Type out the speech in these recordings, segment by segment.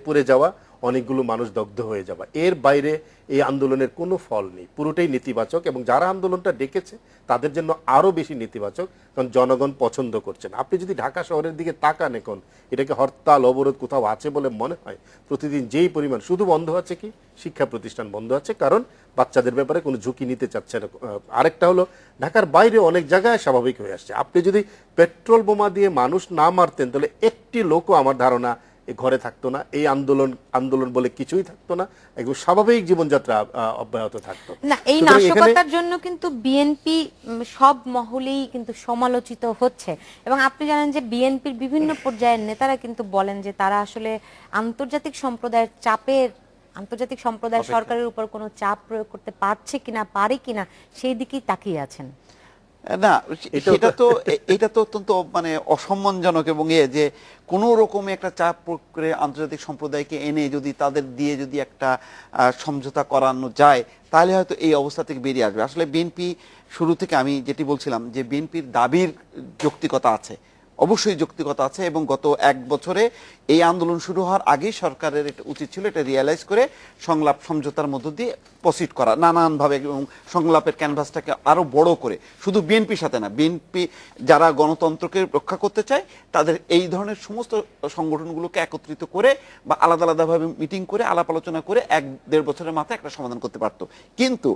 পুড়ে যাওয়া, অনেকগুলো মানুষ দগ্ধ হয়ে যাওয়া, এর বাইরে এই আন্দোলনের কোনো ফল নেই। পুরোটাই নেতিবাচক, এবং যারা আন্দোলনটা ডেকেছে তাদের জন্য আরও বেশি নেতিবাচক, কারণ জনগণ পছন্দ করছেন। আপনি যদি ঢাকা শহরের দিকে তাকান, এখন এটাকে হরতাল অবরোধ কোথাও আছে বলে মনে হয়? প্রতিদিন যেই পরিমাণ, শুধু বন্ধ আছে কি শিক্ষা প্রতিষ্ঠান বন্ধ আছে, কারণ বাচ্চাদের ব্যাপারে কোনো ঝুঁকি নিতে চাচ্ছে না। আরেকটা হলো, ঢাকার বাইরে অনেক জায়গায় স্বাভাবিক হয়ে আসছে। আপনি যদি পেট্রোল বোমা দিয়ে মানুষ না মারতেন, তাহলে একটি লোকও আমার ধারণা ঘরে থাকতো না, এই আন্দোলন বলে কিছুই থাকতো না, একদম স্বাভাবিক জীবনযাত্রা অব্যাহত থাকতো না। এই নাশকতার জন্য কিন্তু বিএনপি সব মহলেই কিন্তু সমালোচিত হচ্ছে, এবং আপনি জানেন যে বিএনপির বিভিন্ন পর্যায়ের নেতারা কিন্তু বলেন যে তারা আসলে আন্তর্জাতিক সম্প্রদায় সরকারের উপর কোনো চাপ প্রয়োগ করতে পারছে কিনা, পারে কিনা, সেই দিকেই তাকিয়ে আছেন। না, এটা তো অত্যন্ত মানে অসম্মানজনক, এবং যে কোনো রকমে একটা চাপ প্রয়োগ করে আন্তর্জাতিক সম্প্রদায়কে এনে যদি তাদের দিয়ে যদি একটা সমঝোতা করানো যায়, তাহলে হয়তো এই অবস্থা থেকে বেরিয়ে আসবে। আসলে বিএনপি শুরু থেকে, আমি যেটি বলছিলাম যে বিএনপির দাবির যৌক্তিকতা আছে, অবশ্যই যৌক্তিকতা আছে, এবং গত এক বছরে এই আন্দোলন শুরু হওয়ার আগেই সরকারের এটা উচিত ছিল এটা রিয়েলাইজ করে সংলাপ সমঝোতার মধ্য দিয়ে প্রসিড করা নানানভাবে, এবং সংলাপের ক্যানভাসটাকে আরো বড় করে, শুধু বিএনপির সাথে না, বিএনপি যারা গণতন্ত্রকে রক্ষা করতে চায় তাদের এই ধরনের সমস্ত সংগঠনগুলোকে একত্রিত করে বা আলাদা আলাদাভাবে মিটিং করে আলাপ আলোচনা করে 1-1.5 বছরের মাথায় একটা সমাধান করতে পারত। কিন্তু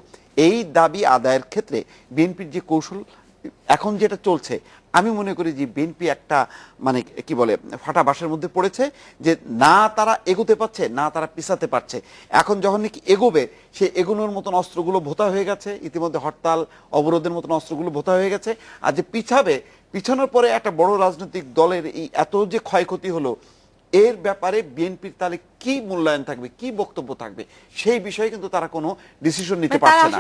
এই দাবি আদায়ের ক্ষেত্রে বিএনপির যে কৌশল এখন যেটা চলছে, আমি মনে করি যে বিএনপি একটা মানে কি বলে ফাটা বাঁশের মধ্যে পড়েছে, যে না তারা এগোতে পারছে না তারা পিছাতে পারছে। এখন যখন নাকি এগোবে, সেই এগোনোর মতন অস্ত্রগুলো ভোতা হয়ে গেছে, ইতিমধ্যে হরতাল অবরোধের মতন অস্ত্রগুলো ভোতা হয়ে গেছে। আর যে পিছানোর পরে একটা বড় রাজনৈতিক দলের এই এত যে ক্ষয়ক্ষতি হলো, এর ব্যাপারে বিএনপির তাহলে কি মূল্যায়ন থাকবে, কি বক্তব্য থাকবে, সেই বিষয়ে কিন্তু তারা কোনো ডিসিশন নিতে পারছে না।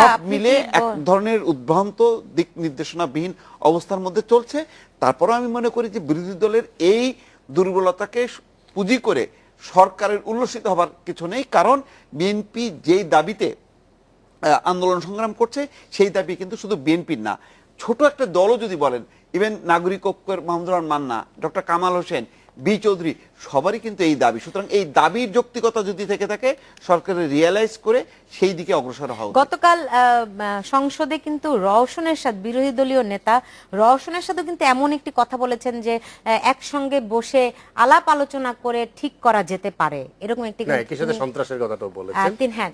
সব মিলে এক ধরনের উদ্ভ্রান্ত দিক নির্দেশনাবিহীন অবস্থার মধ্যে চলছে। তারপরে আমি মনে করি যে বিরোধী দলের এই দুর্বলতাকে পুঁজি করে সরকারের উল্লসিত হবার কিছু নেই, কারণ বিএনপি যেই দাবিতে আন্দোলন সংগ্রাম করছে, সেই দাবি কিন্তু শুধু বিএনপির না, ছোট একটা দলও যদি বলেন, ইভেন নাগরিক ঐক্যের মাহমুদুর রহমান মান্না, ডক্টর কামাল হোসেন, বি চৌধুরী, সবারই কিন্তু এই দাবি। সুতরাং এই দাবির যৌক্তিকতা যদি থেকে থাকে, সরকারের রিয়েলাইজ করে সেই দিকে অগ্রসর হওয়া উচিত। গতকাল সংসদে কিন্তু রওশন এরশাদ, বিরোধী দলীয় নেতা রওশন এরশাদও কিন্তু এমন একটি কথা বলেছেন যে একসঙ্গে বসে আলাপ আলোচনা করে ঠিক করা যেতে পারে, এরকম একটি সন্ত্রাসের কথাটাও বলেছেন। হ্যাঁ,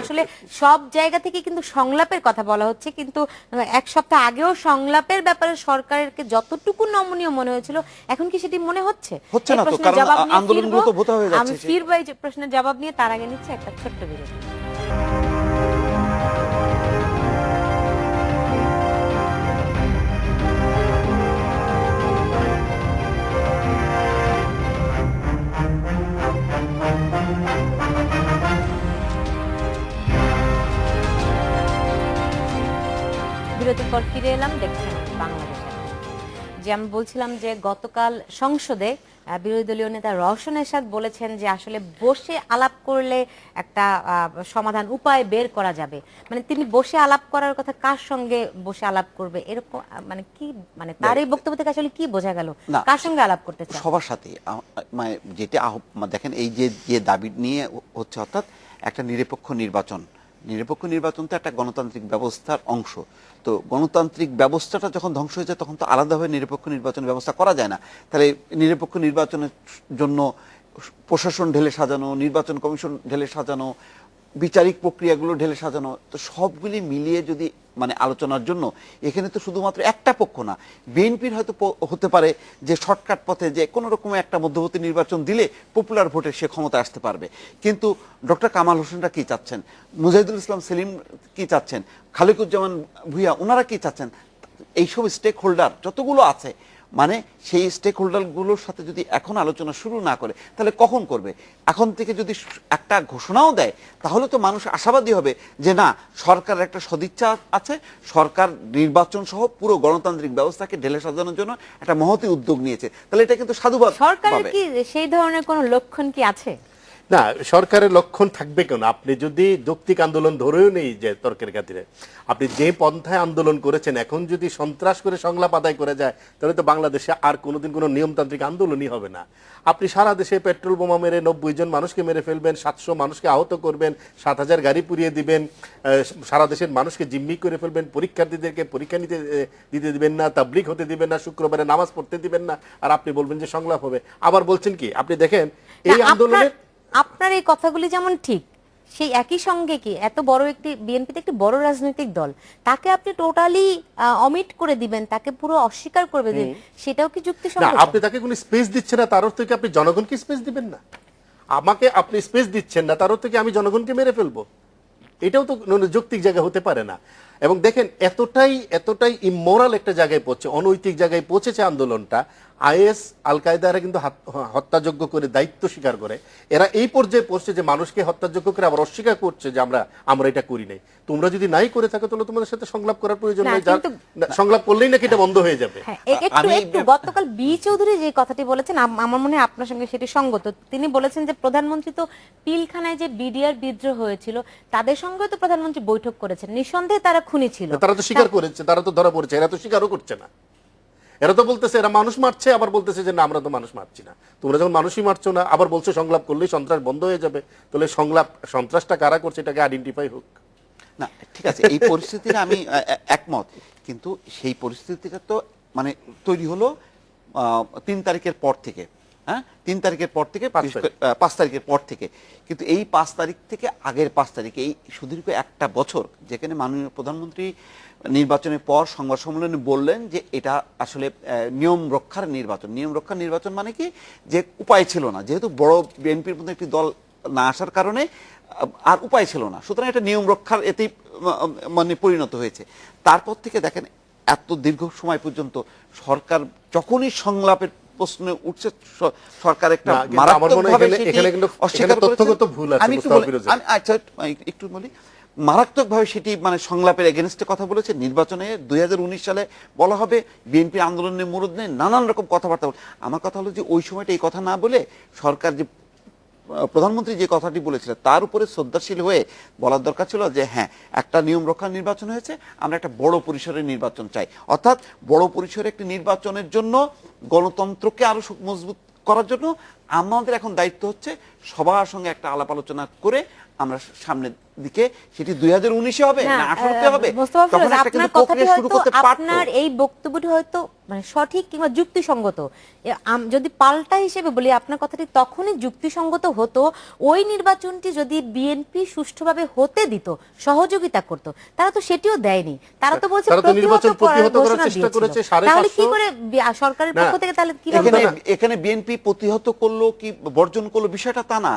আসলে সব জায়গা থেকে কিন্তু সংলাপের কথা বলা হচ্ছে, কিন্তু এক সপ্তাহ আগেও সংলাপের ব্যাপারে সরকারকে যতটুকু নমনীয় মনে হয়েছিল, এখন কি সেটি মনে হচ্ছে? হচ্ছে না তো, কারণ আন্দোলনগুলো তো ভোতা হয়ে যাচ্ছে। আমি ফিরবো এই প্রশ্নের জবাব নিয়ে, তার আগে নিচ্ছে একটা ছোট্ট বিরতি। বিরতির পর ফিরে এলাম, দেখছেন বাংলাদেশ। যে আমি বলছিলাম যে গতকাল সংসদে বিরোধী দলীয় নেতা রওশন এরশাদ বলেছেন যে আসলে বসে আলাপ করলে একটা সমাধান উপায় বের করা যাবে। মানে তিনি বসে আলাপ করার কথা, কার সঙ্গে বসে আলাপ করবে, এরকম মানে কি, মানে তার এই বক্তব্য থেকে আসলে কি বোঝা গেল, কার সঙ্গে আলাপ করতে চান? সবার সাথে, মানে যেটা দেখেন, এই যে দাবি নিয়ে হচ্ছে, অর্থাৎ একটা নিরপেক্ষ নির্বাচন তো একটা গণতান্ত্রিক ব্যবস্থার অংশ। তো গণতান্ত্রিক ব্যবস্থাটা যখন ধ্বংস হয়ে যায়, তখন তো আলাদাভাবে নিরপেক্ষ নির্বাচন ব্যবস্থা করা যায় না। তাহলে নিরপেক্ষ নির্বাচনের জন্য প্রশাসন ঢেলে সাজানো, নির্বাচন কমিশন ঢেলে সাজানো, বিচারিক প্রক্রিয়াগুলো ঢেলে সাজানো, তো সবগুলি মিলিয়ে যদি মানে আলোচনার জন্য, এখানে তো শুধুমাত্র একটা পক্ষ না, বিএনপির হয়তো হতে পারে যে শর্টকাট পথে যে কোনো রকম একটা মধ্যবর্তী নির্বাচন দিলে পপুলার ভোটে সে ক্ষমতা আসতে পারবে। কিন্তু ডক্টর কামাল হোসেনরা কি চাচ্ছেন, মুজাহিদুল ইসলাম সেলিম কি চাচ্ছেন, খালিকুজ্জামান ভুঁইয়া ওনারা কি চাচ্ছেন, এইসব স্টেক হোল্ডার যতগুলো আছে, মানে সেই স্টেক হোল্ডারগুলোর সাথে যদি এখন আলোচনা শুরু না করে, তাহলে কখন করবে? এখন থেকে যদি একটা ঘোষণাও দেয়, তাহলে তো মানুষ আশাবাদী হবে যে না, সরকারের একটা সদিচ্ছা আছে, সরকার নির্বাচন সহ পুরো গণতান্ত্রিক ব্যবস্থাকে ঢেলে সাজানোর জন্য একটা মহতী উদ্যোগ নিয়েছে। তাহলে এটা কিন্তু সাধুবাদ। সরকারের কি সেই ধরনের কোনো লক্ষণ কি আছে? না, সরকারের লক্ষণ থাকবে কেন? আপনি যদি যৌক্তিক আন্দোলন ধরেও নেই যে তর্কের খাতিরে, আপনি যে পন্থায় আন্দোলন করেছেন, এখন যদি সন্ত্রাস করে সংলাপ আদায় করে যায়, তাহলে তো বাংলাদেশে আর কোনোদিন কোনো নিয়মতান্ত্রিক আন্দোলনই হবে না। আপনি সারা দেশে পেট্রোল বোমা মেরে 90 জন মানুষকে মেরে ফেলবেন, 700 মানুষকে আহত করবেন, 7,000 গাড়ি পুড়িয়ে দিবেন, সারা দেশের মানুষকে জিম্মি করে ফেলবেন, পরীক্ষার্থীদেরকে পরীক্ষা দিতে দিবেন না, তাবলিগ হতে দিবেন না, শুক্রবারে নামাজ পড়তে দিবেন না, আর আপনি বলবেন যে সংলাপ হবে। আবার বলছেন কি, আপনি দেখেন এই না, আন্দোলনের আপনার এই কথাগুলি যেমন ঠিক, সেই একই সঙ্গে কি এত বড় একটি বিএনপিতে একটি বড় রাজনৈতিক দল, তাকে আপনি টোটালি অমিট করে দিবেন, তাকে পুরো অস্বীকার করে দিবেন, সেটাও কি না, যুক্তিসঙ্গত? আপনি তাকে কোনো স্পেস দিচ্ছেন না, তার অর্থ কি আপনি জনগণকে স্পেস দিবেন না? আমাকে আপনি স্পেস দিচ্ছেন না, তার অর্থ কি আমি জনগণকে মেরে ফেলবো? এটাও তো যৌক্তিক জায়গা হতে পারে না। এবং দেখেন এতটাই ইমোরাল একটা জায়গায় পৌঁছে, অনৈতিক জায়গায় পৌঁছেছে আন্দোলনটা। আইএস আল কায়দারা কিন্তু হত্যাযোগ্য করে দায়িত্ব স্বীকার করে, এরা এই পর্যায়ে পৌঁছছে যে মানুষকে হত্যাযোগ্য করে আবার অস্বীকার করছে যে আমরা এটা করি নাই। তোমরা যদি নাই করে থাকো তাহলে তোমাদের সাথে সংলাপ করার প্রয়োজন না, নেই, কিন্তু- সংলাপ করলেই নাকি এটা বন্ধ হয়ে যাবে। হ্যাঁ, একটু গতকাল বি চৌধুরী যে কথাটি বলেছেন, আমার মনে হয় আপনার সঙ্গে সেটি সঙ্গত। তিনি বলেছেন যে প্রধানমন্ত্রী তো পিলখানায় যে বিডিআর বিদ্রোহ হয়েছিল তাদের সঙ্গে তো প্রধানমন্ত্রী বৈঠক করেছেন, নিঃসন্দেহে তারা খুনি ছিল। তারা তো স্বীকার করেছে, তারা তো ধরা পড়েছে, এরা তো স্বীকারও করছে না। এরা তো বলতেছে এরা মানুষ মারছে, আবার বলতেছে যে না আমরা তো মানুষ মারছি না। তোমরা যখন মানুষই মারছো না, আবার বলছো সংলাপ করলেই সন্ত্রাস বন্ধ হয়ে যাবে, তাহলে সন্ত্রাসটা কারা করছে এটাকে আইডেন্টিফাই হোক। না, ঠিক আছে, এই পরিস্থিতিতে আমি একমত, কিন্তু সেই পরিস্থিতিটা তো মানে তৈরি হলো 3 তারিখের পর থেকে। হ্যাঁ, 3 তারিখের পর থেকে, 5 তারিখের পর থেকে। কিন্তু এই 5 তারিখ থেকে আগের 5 তারিখ, এই সুদীর্ঘ একটা বছর, যেখানে মাননীয় প্রধানমন্ত্রী নির্বাচনের পর সংবাদ সম্মেলনে বললেন যে এটা আসলে নিয়ম রক্ষার নির্বাচন। নিয়ম রক্ষার নির্বাচন মানে কি, যে উপায় ছিল না, যেহেতু বড় বিএনপির মধ্যে একটি দল না আসার কারণে আর উপায় ছিল না, সুতরাং এটা নিয়ম রক্ষার এতেই মানে পরিণত হয়েছে। তারপর থেকে দেখেন এত দীর্ঘ সময় পর্যন্ত সরকার যখনই সংলাপের প্রশ্ন উঠছে, সরকার একটা মারাত্মকভাবে তথ্যগত ভুল আছে। আমি আচ্ছা একটু বলি, মারাত্মকভাবে সেটি মানে সংলাপের এগেনস্টে কথা বলেছে। নির্বাচনে 2019 সালে বলা হবে বিএনপি আন্দোলনের মুরুদ নেই, নানান রকম কথাবার্তা। আমার কথা হলো যে ওই সময়টা এই কথা না বলে সরকার যে প্রধানমন্ত্রী যে কথাটি বলেছিলেন তার উপরে শ্রদ্ধাশীল হয়ে বলার দরকার ছিল যে হ্যাঁ, একটা নিয়ম রক্ষার নির্বাচন হয়েছে, আমরা একটা বড় পরিসরের নির্বাচন চাই। অর্থাৎ বড় পরিসরে একটি নির্বাচনের জন্য গণতন্ত্রকে আরো মজবুত করার জন্য আমাদের এখন দায়িত্ব হচ্ছে সবার সঙ্গে একটা আলাপ আলোচনা করে আমরা সামনের দিকে, সেটি 2019-এ হবে না 18-তে হবে, তখন একটা কিন্তু প্রক্রিয়া শুরু করতে পারতো। আপনার এই বক্তব্যটি হয়তো মানে সঠিক কিংবা যুক্তিসঙ্গত, যদি পাল্টা হিসেবে বলি আপনার কথাটি তখনই যুক্তিসঙ্গত হতো ওই নির্বাচনটি যদি বিএনপি সুষ্ঠুভাবে হতে দিত, সহযোগিতা করত। তারা তো সেটিও দেয়নি, তারা তো বলছে নির্বাচন প্রতিহত করার চেষ্টা করেছে। তাহলে কি করে সরকারের পক্ষ থেকে তাহলে কি এখানে বিএনপি প্রতিহত করলো কি বর্জন করলো বিষয়টা তা না,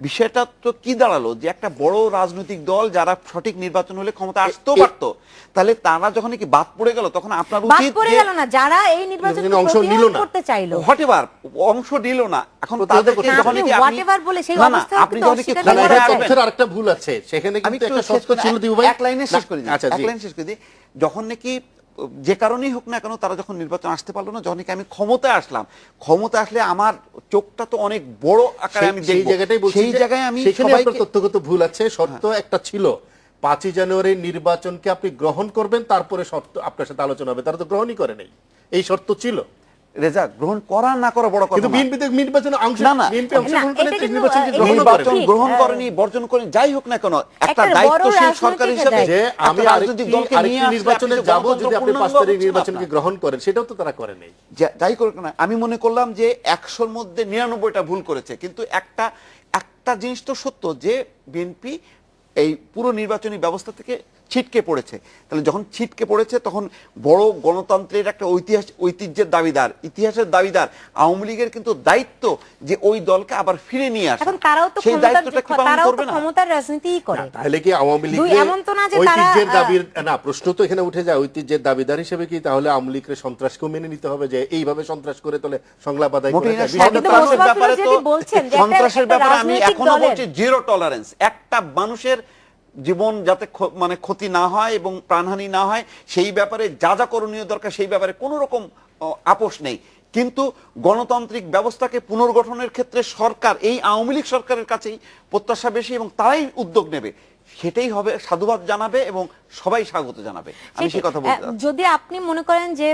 বিষয়টা তো কি দাঁড়ালো যে একটা বড় রাজনৈতিক দল যারা সঠিক নির্বাচন হলে ক্ষমতা আসতেও পারতো, তাহলে তারা যখন কি বাদ পড়ে গেল তখন আপনার উচিত পড়ে গেল না, যারা এই নির্বাচনে অংশ নিল না, করতে চাইলো হোয়াটএভার অংশ নিল না, এখন তাদেরকে যখন কি হোয়াটএভার বলে সেই অবস্থা আপনি যখন কি তথ্যের আরেকটা ভুল আছে সেখানে, কিন্তু একটা সত্য ছিল দিও ভাই, এক লাইনে শেষ করে দিই, এক লাইনে শেষ করে দিই। যখন নাকি যে কারণেই হোক না কেন তারা যখন নির্বাচন আসতে পারলো না, যখন আমি ক্ষমতায় আসলাম, ক্ষমতা আসলে আমার চোখটা তো অনেক বড় আকারে আমি সেই জায়গাটাই বলছি, সেই জায়গায় আমি সবাইকে তথ্যগত ভুল আছে। শর্ত একটা ছিল 5ই জানুয়ারি নির্বাচনকে আপনি গ্রহণ করবেন, তারপরে শর্ত আপনার সাথে আলোচনা হবে, তারা তো গ্রহণই করে নাই, এই শর্ত ছিল। রেজা গ্রহণ করা না করা বড় কথা, কিন্তু বিএনপি নির্বাচনে নির্বাচন গ্রহণ করেনি, বর্জন করেনি, যাই হোক না কেন একটা দায়িত্বশীল সরকার হিসেবে যে আমি রাজনৈতিক দলকে নিয়ে নির্বাচনে যাব, যদি আপনি 5 তারিখ নির্বাচনকে গ্রহণ করেন, সেটাও তো তারা করে নাই। যাই করুক না, আমি মনে করলাম যে 100-র মধ্যে 99টা ভুল করেছে, কিন্তু একটা জিনিস তো সত্য যে বিএনপি এই পুরো নির্বাচনী ব্যবস্থা থেকে ছিটকে পড়েছে। তাহলে যখন ছিটকে পড়েছে তখন বড় গণতন্ত্রের একটা ঐতিহ্যের দাবিদার, ইতিহাসের দাবিদার আওয়ামী লীগের কিন্তু দায়িত্ব যে ওই দলকে আবার ফিরে নিয়ে আসা। এখন তারাও তো সেই দায়িত্বটা কি পালন করবে না? ক্ষমতার রাজনীতিই করে। তাহলে কি আওয়ামী লীগ ঐতিহ্যের দাবির না, প্রশ্ন তো এখানে উঠে যায়, ঐতিহ্যের দাবিদার হিসেবে কি তাহলে আওয়ামী লীগের সন্ত্রাসকেও মেনে নিতে হবে যে এইভাবে সন্ত্রাস করে তোলে সংলাপ আদায় করে? সন্ত্রাসের ব্যাপারে আমি এখনো বলছি জিরো টলারেন্স। একটা মানুষের জীবন যাতে মানে ক্ষতি না হয় এবং প্রাণহানি না হয় সেই ব্যাপারে যা যা করণীয় দরকার সেই ব্যাপারে কোনো রকম আপোষ নেই। কিন্তু গণতান্ত্রিক ব্যবস্থাকে পুনর্গঠনের ক্ষেত্রে সরকার, এই আওয়ামী লীগ সরকারের কাছেই প্রত্যাশা বেশি এবং তারাই উদ্যোগ নেবে, সেটাই হবে, সাধুবাদ জানাবে এবং সবাই স্বাগত জানাবে। আমি সেই কথা বলতে চাচ্ছি। যদি আপনি মনে করেন যে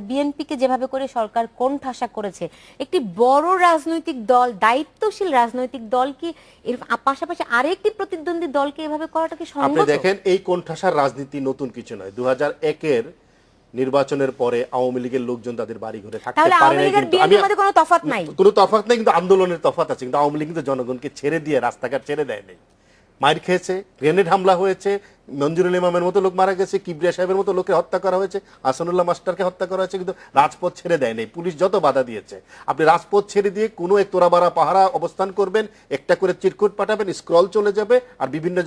বিএনপিকে যেভাবে করে সরকার কোণঠাসা করেছে, একটি বড় রাজনৈতিক দল, দায়িত্বশীল রাজনৈতিক দল কি এর পাশাপাশি আরেকটি প্রতিদ্বন্দ্বী দলকে এভাবে করাটা কি আপনি সঙ্গত? দেখেন এই কোণঠাসার রাজনীতি নতুন কিছু নয়। 2001-এর নির্বাচনের পরে আওয়ামী লীগের লোকজন তাদের বাড়ি ঘরে থাকতে তাহলে পারে আওয়ামী নাই, লীগের কিন্তু বিএনপির মধ্যে কোনো তফাৎ নাই? কোনো তফাৎ নেই, কিন্তু আন্দোলনের তফাৎ আছে। কিন্তু আওয়ামী লীগ কিন্তু জনগণকে ছেড়ে দিয়ে রাস্তাঘাট ছেড়ে দেয় নাই। মাইর খেয়েছে, গ্রেনেড হামলা হয়েছে, মঞ্জুরুল ইমামের মতো লোক মারা গেছে, কিবরিয়া সাহেবের মতো লোককে হত্যা করা হয়েছে, হাসানুল্লাহ মাস্টারকে হত্যা করা হয়েছে, কিন্তু রাজপথ ছেড়ে দেয় নাই। পুলিশ যত বাধা দিয়েছে, আপনি রাজপথ ছেড়ে দিয়ে কোনো এক তোরাবাড়া পাহারা অবস্থান করবেন, একটা করে চিরকুট পাঠাবেন, স্ক্রল চলে যাবে, আর বিভিন্ন